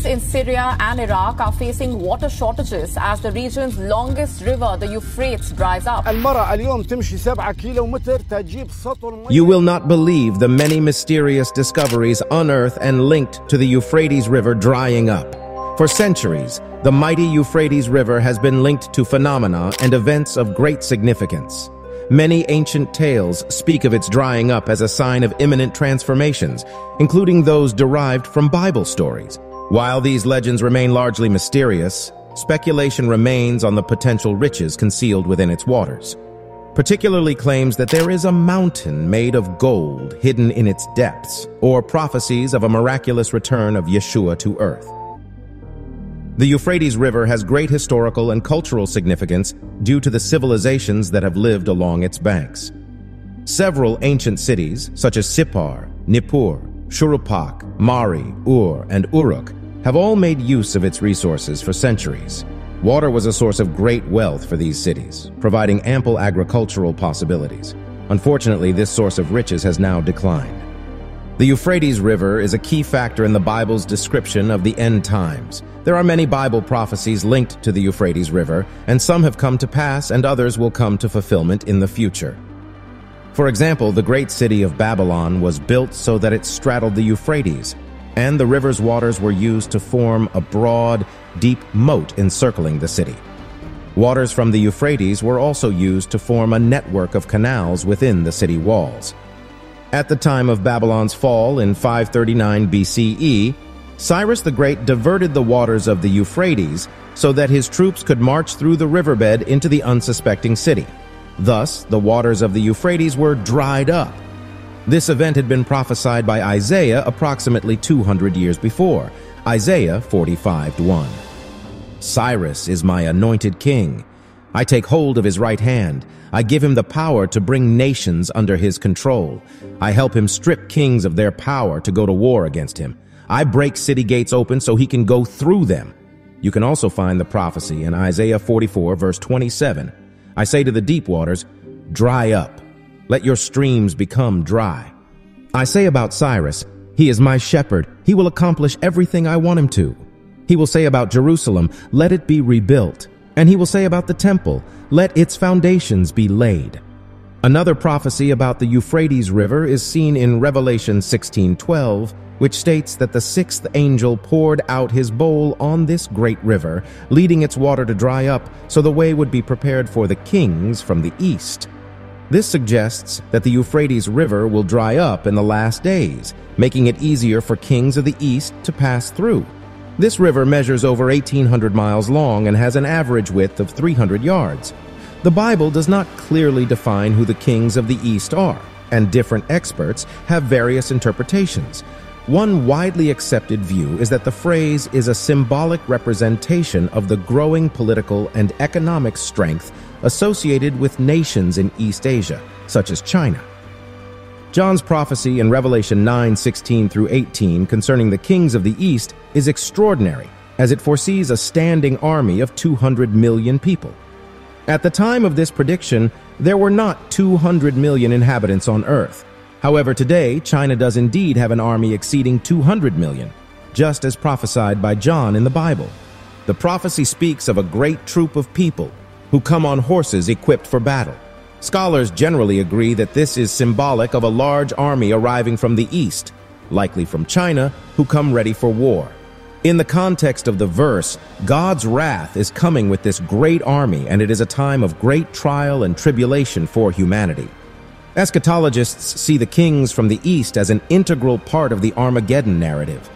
Regions in Syria and Iraq are facing water shortages as the region's longest river, the Euphrates, dries up. You will not believe the many mysterious discoveries unearthed and linked to the Euphrates River drying up. For centuries, the mighty Euphrates River has been linked to phenomena and events of great significance. Many ancient tales speak of its drying up as a sign of imminent transformations, including those derived from Bible stories. While these legends remain largely mysterious, speculation remains on the potential riches concealed within its waters. Particularly claims that there is a mountain made of gold hidden in its depths, or prophecies of a miraculous return of Yeshua to earth. The Euphrates River has great historical and cultural significance due to the civilizations that have lived along its banks. Several ancient cities, such as Sippar, Nippur, Shuruppak, Mari, and Uruk, have all made use of its resources for centuries. Water was a source of great wealth for these cities, providing ample agricultural possibilities. Unfortunately, this source of riches has now declined. The Euphrates River is a key factor in the Bible's description of the end times. There are many Bible prophecies linked to the Euphrates River, and some have come to pass and others will come to fulfillment in the future. For example, the great city of Babylon was built so that it straddled the Euphrates, and the river's waters were used to form a broad, deep moat encircling the city. Waters from the Euphrates were also used to form a network of canals within the city walls. At the time of Babylon's fall in 539 BCE, Cyrus the Great diverted the waters of the Euphrates so that his troops could march through the riverbed into the unsuspecting city. Thus, the waters of the Euphrates were dried up. This event had been prophesied by Isaiah approximately 200 years before, Isaiah 45:1. Cyrus is my anointed king. I take hold of his right hand. I give him the power to bring nations under his control. I help him strip kings of their power to go to war against him. I break city gates open so he can go through them. You can also find the prophecy in Isaiah 44, verse 27. I say to the deep waters, dry up. Let your streams become dry. I say about Cyrus, he is my shepherd. He will accomplish everything I want him to. He will say about Jerusalem, let it be rebuilt. And he will say about the temple, let its foundations be laid. Another prophecy about the Euphrates River is seen in Revelation 16:12, which states that the sixth angel poured out his bowl on this great river, leading its water to dry up, so the way would be prepared for the kings from the east. This suggests that the Euphrates River will dry up in the last days, making it easier for kings of the east to pass through. This river measures over 1,800 miles long and has an average width of 300 yards. The Bible does not clearly define who the kings of the East are, and different experts have various interpretations. One widely accepted view is that the phrase is a symbolic representation of the growing political and economic strength associated with nations in East Asia, such as China. John's prophecy in Revelation 9:16-18 concerning the kings of the East is extraordinary, as it foresees a standing army of 200 million people. At the time of this prediction, there were not 200 million inhabitants on Earth. However, today, China does indeed have an army exceeding 200 million, just as prophesied by John in the Bible. The prophecy speaks of a great troop of people who come on horses equipped for battle. Scholars generally agree that this is symbolic of a large army arriving from the east, likely from China, who come ready for war. In the context of the verse, God's wrath is coming with this great army, and it is a time of great trial and tribulation for humanity. Eschatologists see the kings from the east as an integral part of the Armageddon narrative.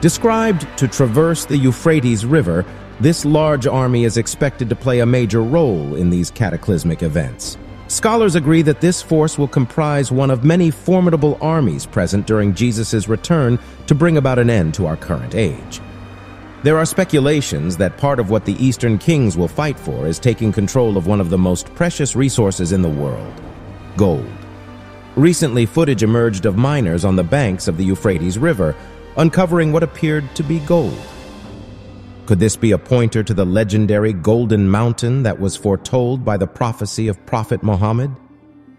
Described to traverse the Euphrates River, this large army is expected to play a major role in these cataclysmic events. Scholars agree that this force will comprise one of many formidable armies present during Jesus' return to bring about an end to our current age. There are speculations that part of what the Eastern kings will fight for is taking control of one of the most precious resources in the world, gold. Recently, footage emerged of miners on the banks of the Euphrates River, uncovering what appeared to be gold. Could this be a pointer to the legendary Golden Mountain that was foretold by the prophecy of Prophet Muhammad?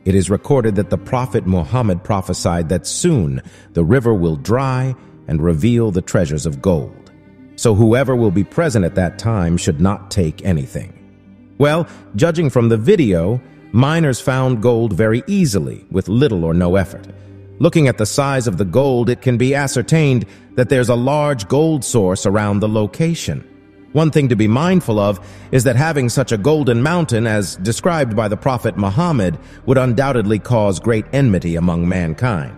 It is recorded that the Prophet Muhammad prophesied that soon the river will dry and reveal the treasures of gold. so whoever will be present at that time should not take anything. Well, judging from the video, miners found gold very easily with little or no effort. Looking at the size of the gold, it can be ascertained that there's a large gold source around the location. One thing to be mindful of is that having such a golden mountain as described by the Prophet Muhammad would undoubtedly cause great enmity among mankind.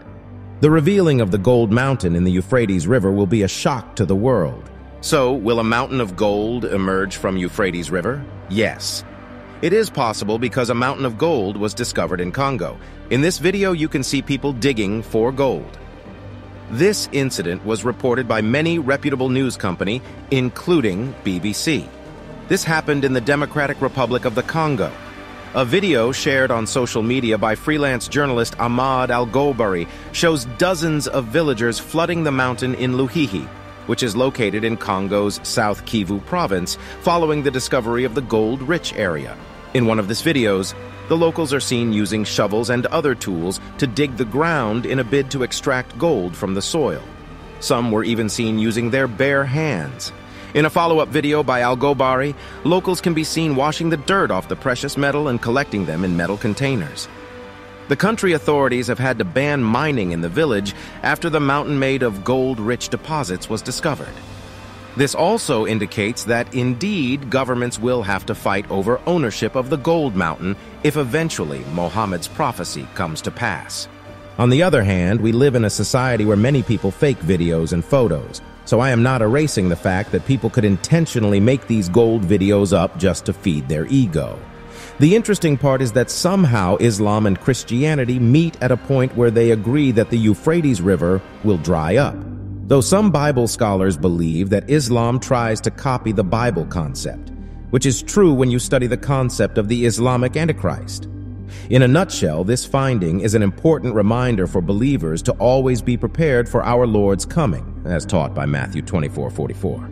The revealing of the gold mountain in the Euphrates River will be a shock to the world. So, will a mountain of gold emerge from Euphrates River? Yes. It is possible because a mountain of gold was discovered in Congo. In this video, you can see people digging for gold. This incident was reported by many reputable news companies, including BBC. This happened in the Democratic Republic of the Congo. A video shared on social media by freelance journalist Ahmad Al-Gobari shows dozens of villagers flooding the mountain in Luhihi, which is located in Congo's South Kivu province, following the discovery of the gold-rich area. In one of these videos, the locals are seen using shovels and other tools to dig the ground in a bid to extract gold from the soil. Some were even seen using their bare hands. In a follow-up video by Al-Gobari, locals can be seen washing the dirt off the precious metal and collecting them in metal containers. The country authorities have had to ban mining in the village after the mountain made of gold-rich deposits was discovered. This also indicates that, indeed, governments will have to fight over ownership of the gold mountain if eventually Muhammad's prophecy comes to pass. On the other hand, we live in a society where many people fake videos and photos, so I am not erasing the fact that people could intentionally make these gold videos up just to feed their ego. The interesting part is that somehow Islam and Christianity meet at a point where they agree that the Euphrates River will dry up. Though some Bible scholars believe that Islam tries to copy the Bible concept, which is true when you study the concept of the Islamic Antichrist. In a nutshell, this finding is an important reminder for believers to always be prepared for our Lord's coming, as taught by Matthew 24:44.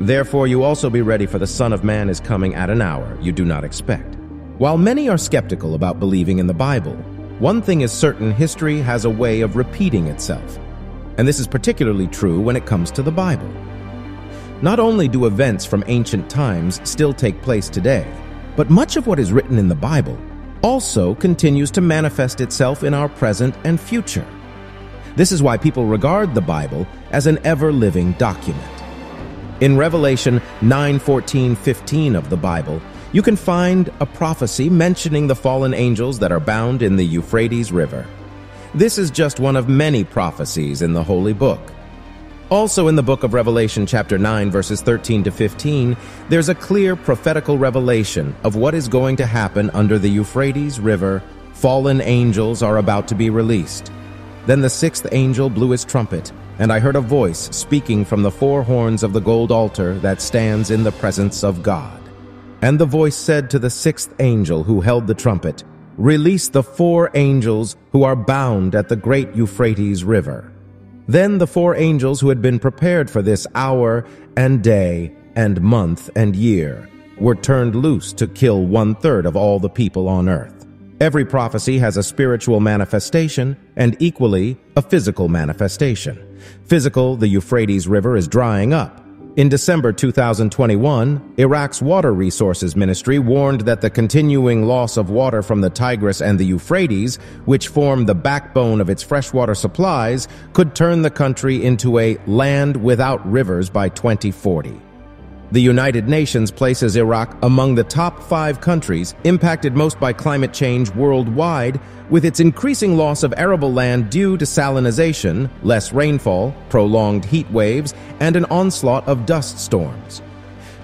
Therefore, you also be ready, for the Son of Man is coming at an hour you do not expect. While many are skeptical about believing in the Bible, one thing is certain: history has a way of repeating itself. And this is particularly true when it comes to the Bible. Not only do events from ancient times still take place today, but much of what is written in the Bible also continues to manifest itself in our present and future. This is why people regard the Bible as an ever-living document. In Revelation 9:14-15 of the Bible, you can find a prophecy mentioning the fallen angels that are bound in the Euphrates River. This is just one of many prophecies in the Holy Book. Also in the book of Revelation chapter 9 verses 13-15, there's a clear prophetical revelation of what is going to happen under the Euphrates River. Fallen angels are about to be released. Then the sixth angel blew his trumpet, and I heard a voice speaking from the four horns of the gold altar that stands in the presence of God. And the voice said to the sixth angel who held the trumpet, "Release the four angels who are bound at the great Euphrates River." Then the four angels who had been prepared for this hour and day and month and year were turned loose to kill 1/3 of all the people on earth. Every prophecy has a spiritual manifestation and equally a physical manifestation. Physical, the Euphrates River is drying up. In December 2021, Iraq's Water Resources Ministry warned that the continuing loss of water from the Tigris and the Euphrates, which form the backbone of its freshwater supplies, could turn the country into a land without rivers by 2040. The United Nations places Iraq among the top 5 countries impacted most by climate change worldwide, with its increasing loss of arable land due to salinization, less rainfall, prolonged heat waves, and an onslaught of dust storms.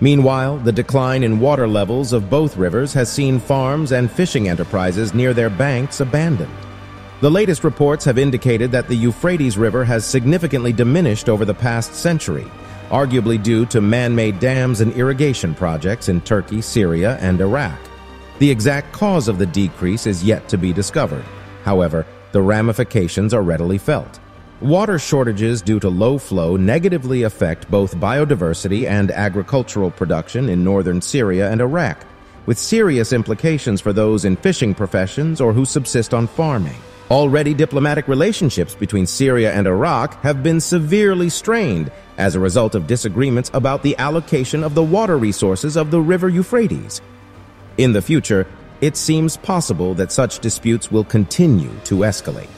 Meanwhile, the decline in water levels of both rivers has seen farms and fishing enterprises near their banks abandoned. The latest reports have indicated that the Euphrates River has significantly diminished over the past century, arguably due to man-made dams and irrigation projects in Turkey, Syria, and Iraq. The exact cause of the decrease is yet to be discovered. However, the ramifications are readily felt. Water shortages due to low flow negatively affect both biodiversity and agricultural production in northern Syria and Iraq, with serious implications for those in fishing professions or who subsist on farming. Already, diplomatic relationships between Syria and Iraq have been severely strained as a result of disagreements about the allocation of the water resources of the river Euphrates. In the future, it seems possible that such disputes will continue to escalate.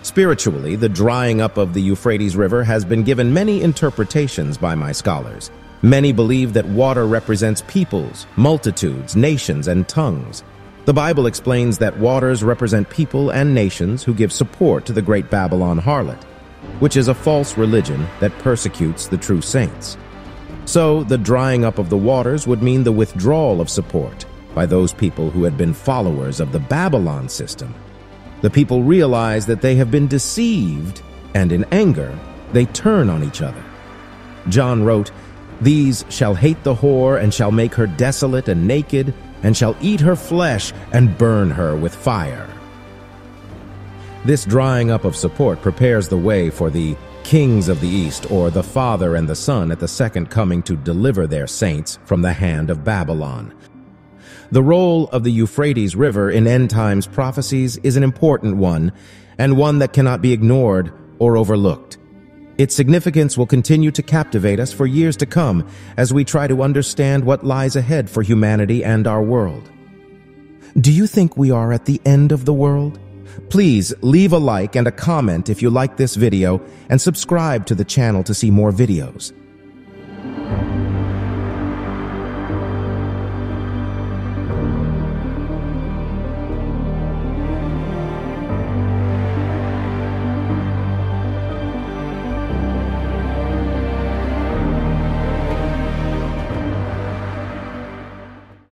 Spiritually, the drying up of the Euphrates River has been given many interpretations by my scholars. Many believe that water represents peoples, multitudes, nations, and tongues. The Bible explains that waters represent people and nations who give support to the great Babylon harlot, which is a false religion that persecutes the true saints. So, the drying up of the waters would mean the withdrawal of support by those people who had been followers of the Babylon system. The people realize that they have been deceived, and in anger, they turn on each other. John wrote, "These shall hate the whore, and shall make her desolate and naked, and shall eat her flesh, and burn her with fire." This drying up of support prepares the way for the kings of the East, or the Father and the Son, at the second coming to deliver their saints from the hand of Babylon. The role of the Euphrates River in end times prophecies is an important one, and one that cannot be ignored or overlooked. Its significance will continue to captivate us for years to come as we try to understand what lies ahead for humanity and our world. Do you think we are at the end of the world? Please leave a like and a comment if you like this video, and subscribe to the channel to see more videos.